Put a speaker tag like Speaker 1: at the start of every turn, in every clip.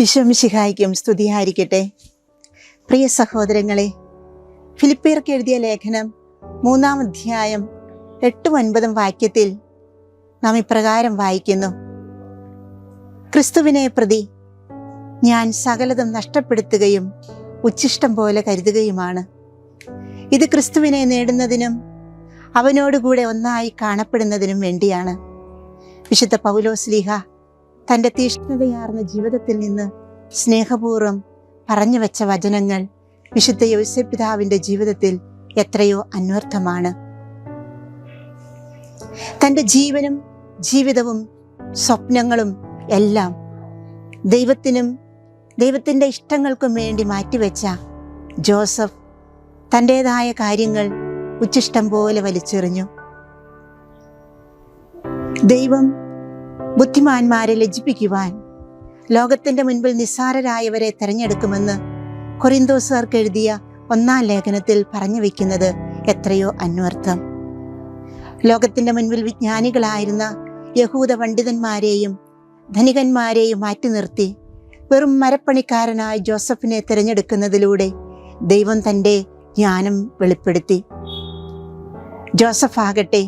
Speaker 1: ഈശോ മിശിഹായ്ക്കും സ്തുതിയായിരിക്കട്ടെ. പ്രിയ സഹോദരങ്ങളെ, ഫിലിപ്പിയർക്ക് എഴുതിയ ലേഖനം 3-ാം അധ്യായം 8-9 വാക്യത്തിൽ നാം ഇപ്രകാരം വായിക്കുന്നു: ക്രിസ്തുവിനെ പ്രതി ഞാൻ സകലതും നഷ്ടപ്പെടുത്തുകയും ഉച്ഛിഷ്ടം പോലെ കരുതുകയുമാണ്. ഇത് ക്രിസ്തുവിനെ നേടുന്നതിനും അവനോടുകൂടെ ഒന്നായി കാണപ്പെടുന്നതിനും വേണ്ടിയാണ്. വിശുദ്ധ പൗലോസ്ലീഹ തൻ്റെ തീഷ്ണതയാർന്ന ജീവിതത്തിൽ നിന്ന് സ്നേഹപൂർവ്വം പറഞ്ഞു വെച്ച വചനങ്ങൾ വിശുദ്ധ യോസേപ്പ് പിതാവിൻ്റെ ജീവിതത്തിൽ എത്രയോ അന്വർത്ഥമാണ്. തൻ്റെ ജീവനും ജീവിതവും സ്വപ്നങ്ങളും എല്ലാം ദൈവത്തിനും ദൈവത്തിൻ്റെ ഇഷ്ടങ്ങൾക്കും വേണ്ടി മാറ്റിവെച്ച ജോസഫ് തൻ്റേതായ കാര്യങ്ങൾ ഉച്ഛിഷ്ടം പോലെ വലിച്ചെറിഞ്ഞു. ദൈവം ബുദ്ധിമാന്മാരെ ലജ്ജിപ്പിക്കുവാൻ ലോകത്തിൻ്റെ മുൻപിൽ നിസ്സാരരായവരെ തിരഞ്ഞെടുക്കുമെന്ന് കൊരിന്തോസുകാർക്ക് എഴുതിയ 1-ാം ലേഖനത്തിൽ പറഞ്ഞു വയ്ക്കുന്നത് എത്രയോ അന്വർത്ഥം. ലോകത്തിൻ്റെ മുൻപിൽ വിജ്ഞാനികളായിരുന്ന യഹൂദ പണ്ഡിതന്മാരെയും ധനികന്മാരെയും മാറ്റി നിർത്തി വെറും മരപ്പണിക്കാരനായ ജോസഫിനെ തിരഞ്ഞെടുക്കുന്നതിലൂടെ ദൈവം തൻ്റെ ജ്ഞാനം വെളിപ്പെടുത്തി. ജോസഫ് ആകട്ടെ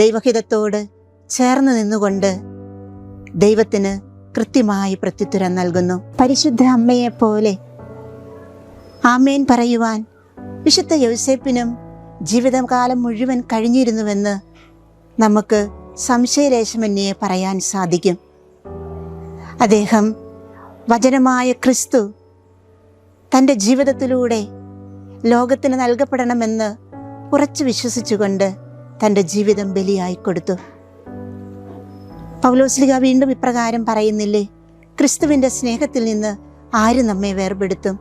Speaker 1: ദൈവഹിതത്തോട് ചേർന്ന് നിന്നുകൊണ്ട് ദൈവത്തിന് കൃത്യമായി പ്രത്യുത്തരം നൽകുന്നു. പരിശുദ്ധ അമ്മയെപ്പോലെ ആമേൻ പറയുവാൻ വിശുദ്ധ യോസേപ്പിനും ജീവിതകാലം മുഴുവൻ കഴിഞ്ഞിരുന്നുവെന്ന് നമുക്ക് സംശയലേശമന്യേ പറയാൻ സാധിക്കും. അദ്ദേഹം വചനമായ ക്രിസ്തു തൻ്റെ ജീവിതത്തിലൂടെ ലോകത്തിന് നൽകപ്പെടണമെന്ന് ഉറച്ചു വിശ്വസിച്ചുകൊണ്ട് തൻ്റെ ജീവിതം ബലിയായി കൊടുത്തു. പൗലോസ്ലീഹ വീണ്ടും ഇപ്രകാരം പറയുന്നില്ലേ: ക്രിസ്തുവിൻ്റെ സ്നേഹത്തിൽ നിന്ന് ആര് നമ്മെ വേർപെടുത്തും?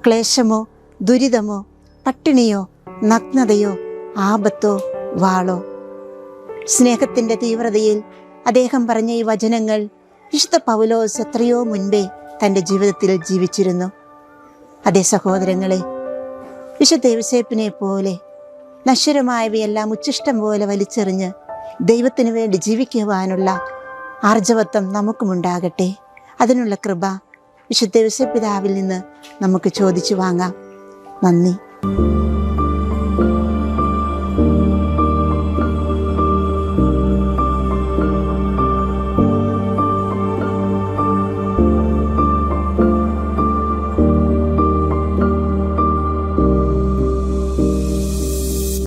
Speaker 1: ക്ലേശമോ, ദുരിതമോ, പട്ടിണിയോ, നഗ്നതയോ, ആപത്തോ, വാളോ? സ്നേഹത്തിൻ്റെ തീവ്രതയിൽ അദ്ദേഹം പറഞ്ഞ ഈ വചനങ്ങൾ വിശുദ്ധ പൗലോസ് എത്രയോ മുൻപേ തൻ്റെ ജീവിതത്തിൽ ജീവിച്ചിരുന്നു. അതേ സഹോദരങ്ങളെ, വിശുദ്ധ യോസേപ്പിനെ പോലെ നശ്വരമായവയെല്ലാം ഉച്ഛിഷ്ടം പോലെ വലിച്ചെറിഞ്ഞ് ദൈവത്തിനു വേണ്ടി ജീവിക്കുവാനുള്ള ആർജവത്വം നമുക്കുമുണ്ടാകട്ടെ. അതിനുള്ള കൃപ വിശുദ്ധ യോസേപ്പ് പിതാവിൽ നിന്ന് നമുക്ക് ചോദിച്ചു വാങ്ങാം. നന്ദി.